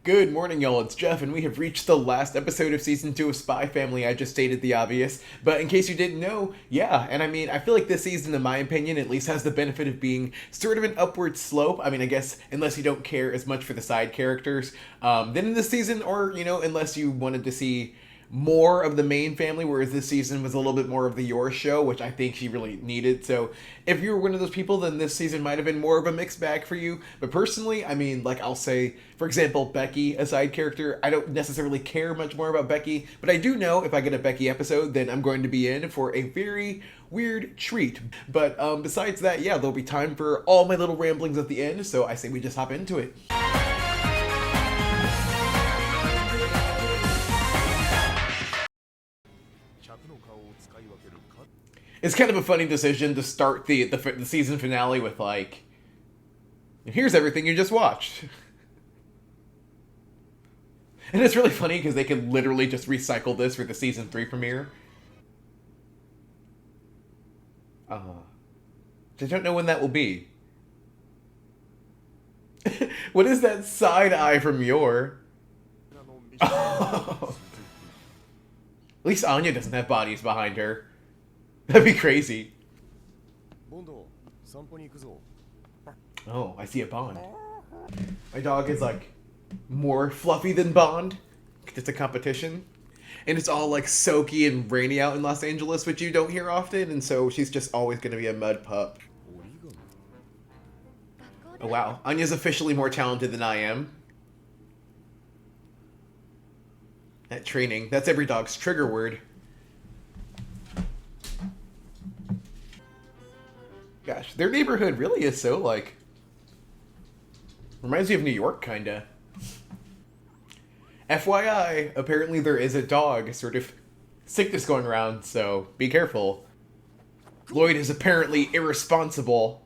Good morning, y'all. It's Jeff, and we have reached the last episode of season 2 of Spy Family. I just stated the obvious, but in case you didn't know, yeah, and I mean, I feel like this season, in my opinion, at least has the benefit of being sort of an upward slope. I mean, I guess, unless you don't care as much for the side characters, then in this season, or, unless you wanted to see more of the main family, whereas this season was a little bit more of the Yor show, which I think she really needed. So if you were one of those people, then this season might have been more of a mixed bag for you. But personally, I mean, like I'll say, for example, Becky, a side character, I don't necessarily care much more about Becky, but I do know if I get a Becky episode, then I'm going to be in for a very weird treat. But besides that, yeah, there'll be time for all my little ramblings at the end, so I say we just hop into it. It's kind of a funny decision to start the season finale with, like, here's everything you just watched. And it's really funny because they could literally just recycle this for the season 3 premiere. I don't know when that will be. What is that side eye from Yor? Oh. At least Anya doesn't have bodies behind her. That'd be crazy. Oh, I see a Bond. My dog is like more fluffy than Bond. It's a competition. And it's all like soaky and rainy out in Los Angeles, which you don't hear often, and so she's just always gonna be a mud pup. Oh wow, Anya's officially more talented than I am. That training, that's every dog's trigger word. Gosh, their neighborhood really is so, like, reminds me of New York, kinda. FYI, apparently there is a dog sort of sickness going around, so be careful. Loid is apparently irresponsible.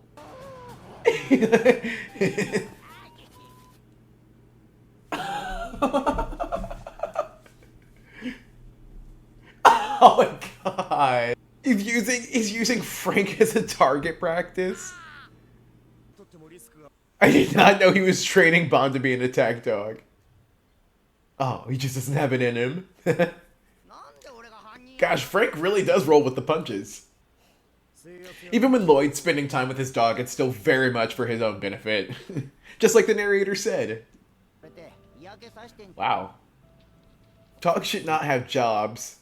Oh my god. He's using Frank as a target practice. I did not know he was training Bond to be an attack dog. Oh, he just doesn't have it in him. Gosh, Frank really does roll with the punches. Even when Loid's spending time with his dog, it's still very much for his own benefit. Just like the narrator said. Wow. Dogs should not have jobs.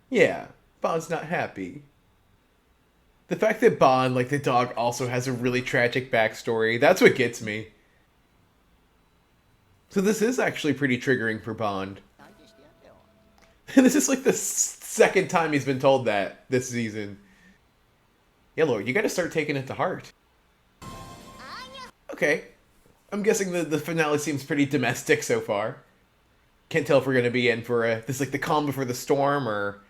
Yeah, Bond's not happy. The fact that Bond, like the dog, also has a really tragic backstory, that's what gets me. So this is actually pretty triggering for Bond. And this is like the second time he's been told that this season. Yeah, Lord, you gotta start taking it to heart. Okay. I'm guessing the finale seems pretty domestic so far. Can't tell if we're gonna be in for this, like, the calm before the storm, or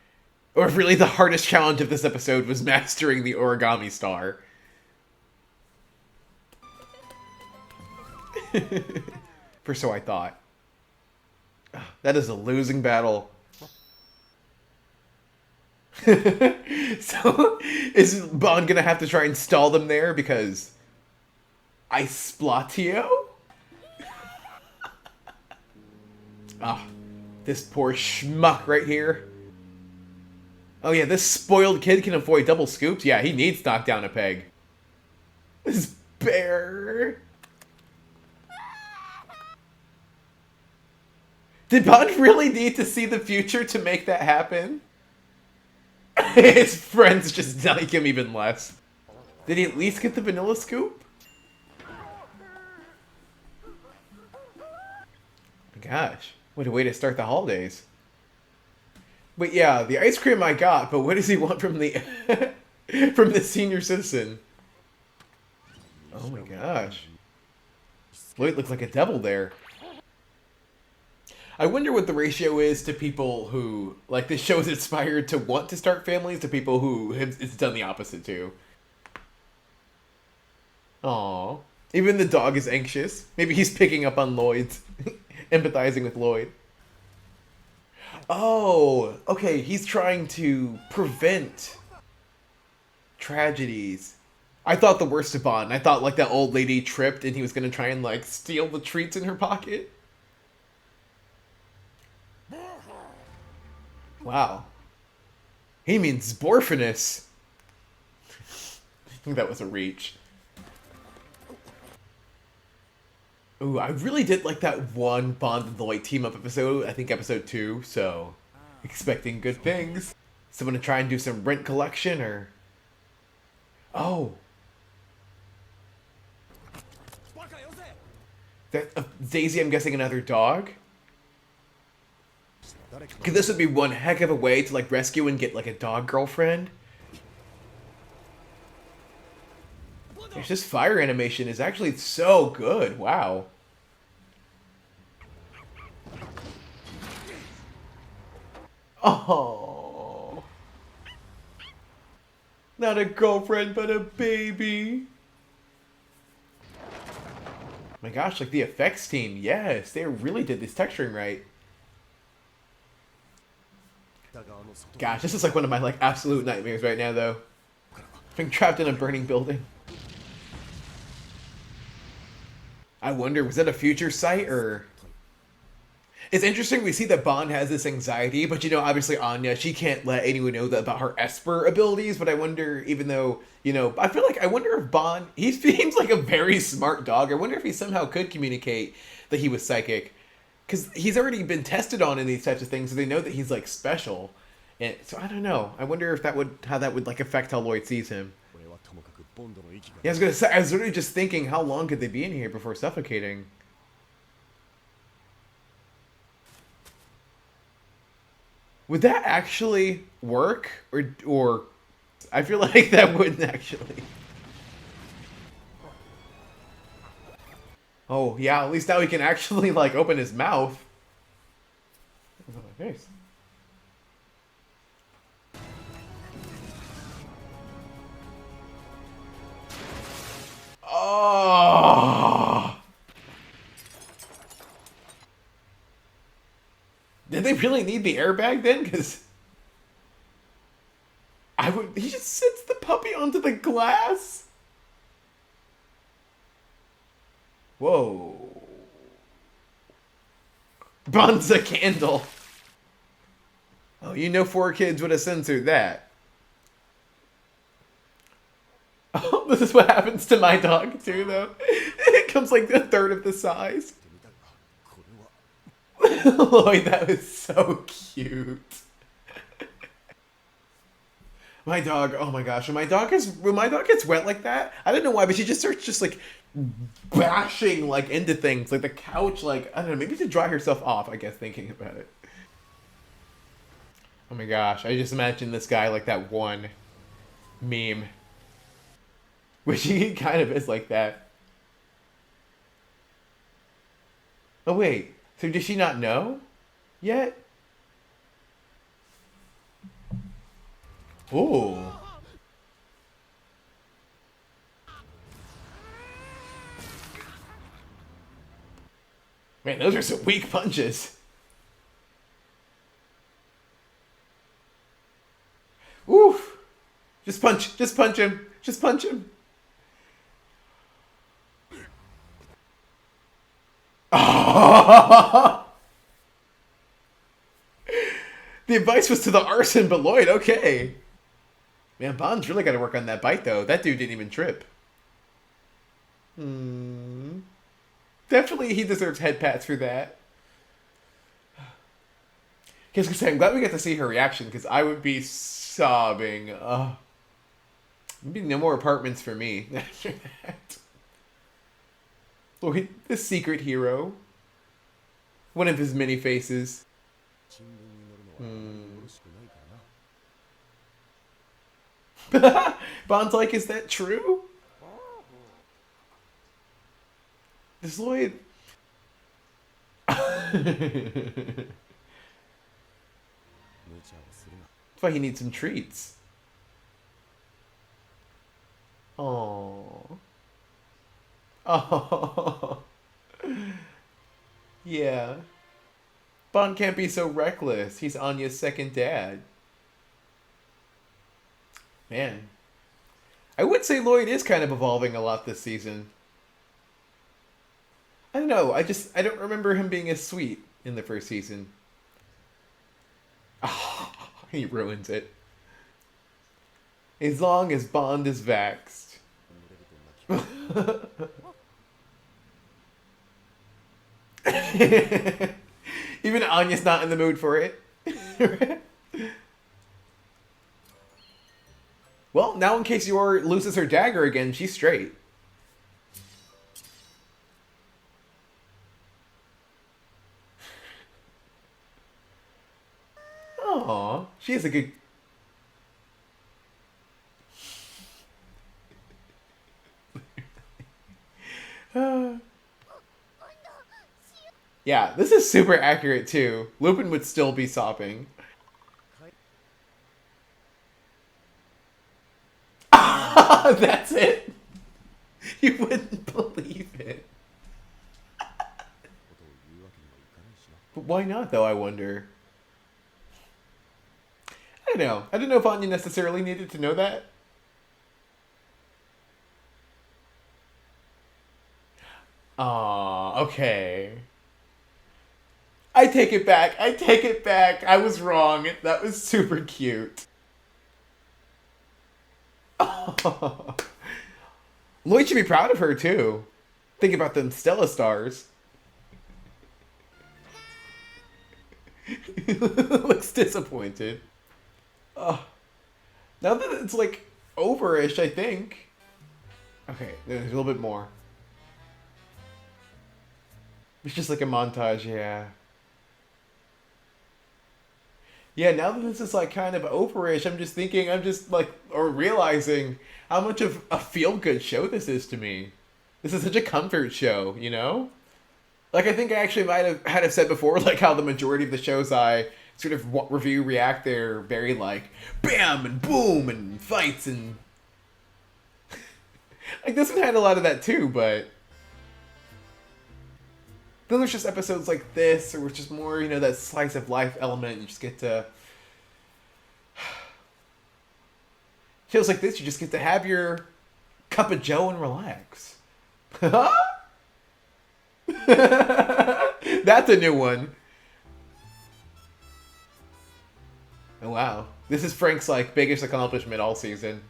if really the hardest challenge of this episode was mastering the origami star. For so I thought. That is a losing battle. So, is Bond gonna have to try and stall them there because I splatio? Ah, this poor schmuck right here. Oh yeah, this spoiled kid can avoid double scoops? Yeah, he needs to knock down a peg. This bear. Did Bond really need to see the future to make that happen? His friends just like him even less. Did he at least get the vanilla scoop? Gosh, what a way to start the holidays. But yeah, the ice cream I got, but what does he want from the from the senior citizen? Oh my gosh. Loid looks like a devil there. I wonder what the ratio is to people who, like, this show is inspired to want to start families to people who it's done the opposite to. Aww. Even the dog is anxious. Maybe he's picking up on Loid's, empathizing with Loid. Oh, okay, he's trying to prevent tragedies. I thought the worst of Bond. I thought like that old lady tripped and he was gonna try and like steal the treats in her pocket. Wow. He means Borfinus. I think that was a reach. Ooh, I really did like that one Bond and Loid team up episode. I think episode 2. So, expecting good things. Someone to try and do some rent collection or. Oh. That Daisy, I'm guessing another dog. Because this would be one heck of a way to like rescue and get like a dog girlfriend. There's this fire animation is actually so good. Wow. Oh. Not a girlfriend, but a baby. My gosh, like the effects team, yes, they really did this texturing right. Gosh, this is like one of my like absolute nightmares right now, though. Being trapped in a burning building. I wonder, was that a future site or? It's interesting. We see that Bond has this anxiety, but you know, obviously Anya, she can't let anyone know that about her Esper abilities. But I wonder, even though you know, I feel like I wonder if Bond, he seems like a very smart dog. I wonder if he somehow could communicate that he was psychic, because he's already been tested on in these types of things, so they know that he's like special. And so I don't know. I wonder if that would how that would like affect how Loid sees him. Yeah, I was gonna say. I was literally just thinking, how long could they be in here before suffocating? Would that actually work, or I feel like that wouldn't actually. Oh yeah, at least now he can actually like open his mouth. What's on my face? Oh. Did they really need the airbag then? Because I would. He just sits the puppy onto the glass. Whoa. Bond's a candle. Oh, you know 4 kids would have censored that. Oh, this is what happens to my dog too, though. It comes like a third of the size. Lloyd, that was so cute. My dog, oh my gosh, when my dog gets wet like that, I don't know why, but she just starts just like bashing like into things, like the couch, like I don't know, maybe to dry herself off, I guess, thinking about it. Oh my gosh, I just imagine this guy like that one meme. Which he kind of is like that. Oh wait, so does she not know yet? Ooh. Man, those are some weak punches. Oof. Just punch him. Just punch him. The advice was to the arson, but Lloyd, okay. Man, Bond's really got to work on that bite, though. That dude didn't even trip. Definitely he deserves head pats for that. Because I'm glad we get to see her reaction, because I would be sobbing. Maybe no more apartments for me after that. Lloyd, the secret hero. One of his many faces. Bond's like, is that true? This Lloyd. That's why he needs some treats. Oh. Oh. Yeah. Bond can't be so reckless. He's Anya's second dad. Man. I would say Loid is kind of evolving a lot this season. I don't know. I don't remember him being as sweet in the first season. Oh, he ruins it. As long as Bond is vaxxed. Even Anya's not in the mood for it. Well, now in case Yor loses her dagger again, she's straight. Aww, she has a good... Yeah, this is super accurate too. Lupin would still be sobbing. That's it. You wouldn't believe it. But why not, though, I wonder? I don't know. I don't know if Anya necessarily needed to know that. Aw, okay. I take it back. I take it back. I was wrong. That was super cute. Oh. Loid should be proud of her, too. Think about them Stella stars. Looks disappointed. Oh. Now that it's, like, over-ish, I think. Okay, there's a little bit more. It's just like a montage, yeah. Yeah, now that this is like kind of overish, I'm just thinking, I'm just like, or realizing how much of a feel-good show this is to me. This is such a comfort show, you know? Like, I think I actually might have had it said before, like how the majority of the shows I sort of review, react, they're very like, bam and boom and fights and... like, this one had a lot of that too, but... then there's just episodes like this, or it's just more, you know, that slice of life element. You just get to... feels like this, you just get to have your cup of joe and relax. That's a new one. Oh, wow. This is Frank's, like, biggest accomplishment all season.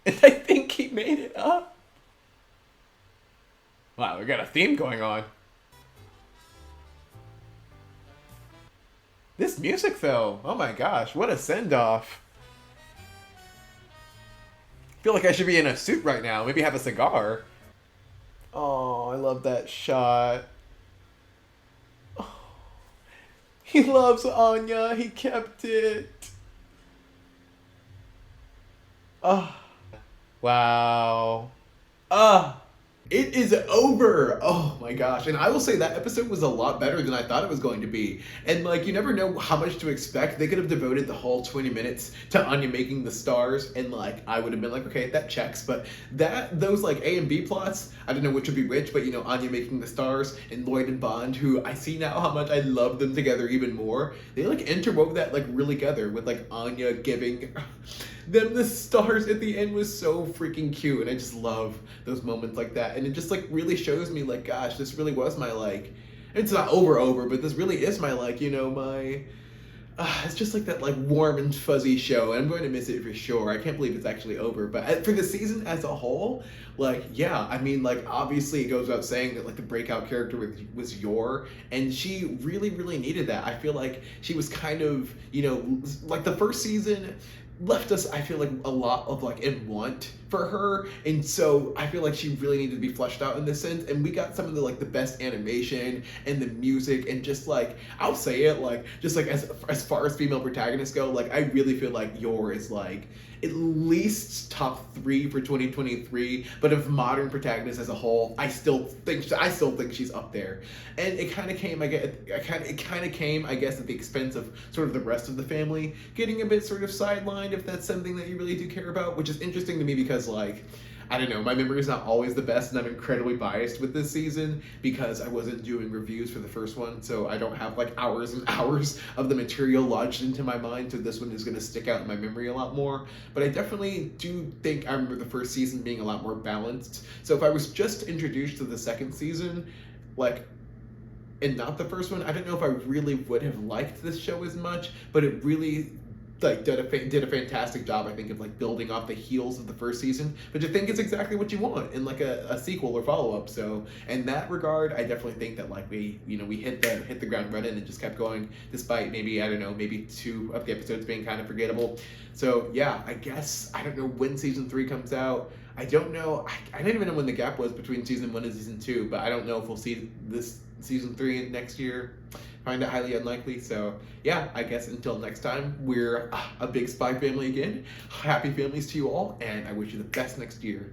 And I think he made it up. Wow, we got a theme going on. This music, though, oh my gosh, what a send-off. I feel like I should be in a suit right now, maybe have a cigar. Oh, I love that shot. Oh, he loves Anya, he kept it. Oh, wow. Ah. It is over! Oh my gosh. And I will say that episode was a lot better than I thought it was going to be. And like, you never know how much to expect. They could have devoted the whole 20 minutes to Anya making the stars, and like, I would have been like, okay, that checks. But those like A and B plots, I don't know which would be which, but you know, Anya making the stars, and Loid and Bond, who I see now how much I love them together even more. They like interwove that like really together with like Anya giving them the stars at the end was so freaking cute, and I just love those moments like that. And it just like really shows me like, gosh, this really was my like, it's not over, but this really is my like, you know, my it's just like that like warm and fuzzy show, and I'm going to miss it for sure. I can't believe it's actually over, but for the season as a whole, like, yeah, I mean, like, obviously it goes without saying that like the breakout character was Yor, and she really needed that. I feel like she was kind of, you know, like the first season left us, I feel like, a lot of like in want for her, and so I feel like she really needed to be fleshed out in this sense. And we got some of the like the best animation and the music, and just like, I'll say it, like, just like as far as female protagonists go, like, I really feel like Yor is like at least top 3 for 2023, but of modern protagonists as a whole, I still think she's up there. And it kind of came, I guess, at the expense of sort of the rest of the family getting a bit sort of sidelined, if that's something that you really do care about, which is interesting to me because, like, I don't know, my memory is not always the best, and I'm incredibly biased with this season because I wasn't doing reviews for the first one, so I don't have like hours and hours of the material lodged into my mind, so this one is going to stick out in my memory a lot more. But I definitely do think I remember the first season being a lot more balanced. So if I was just introduced to the second season, like, and not the first one, I don't know if I really would have liked this show as much, but it really like did a fantastic job, I think, of like building off the heels of the first season, but I think it's exactly what you want in like a sequel or follow-up. So in that regard, I definitely think that like we hit the ground running and just kept going, despite maybe, I don't know, maybe 2 of the episodes being kind of forgettable. So yeah, I guess I don't know when season 3 comes out. I don't know. I don't even know when the gap was between season 1 and season 2, but I don't know if we'll see this season 3 next year. Find it highly unlikely. So yeah, I guess until next time, we're a big spy family again. Happy families to you all, and I wish you the best next year.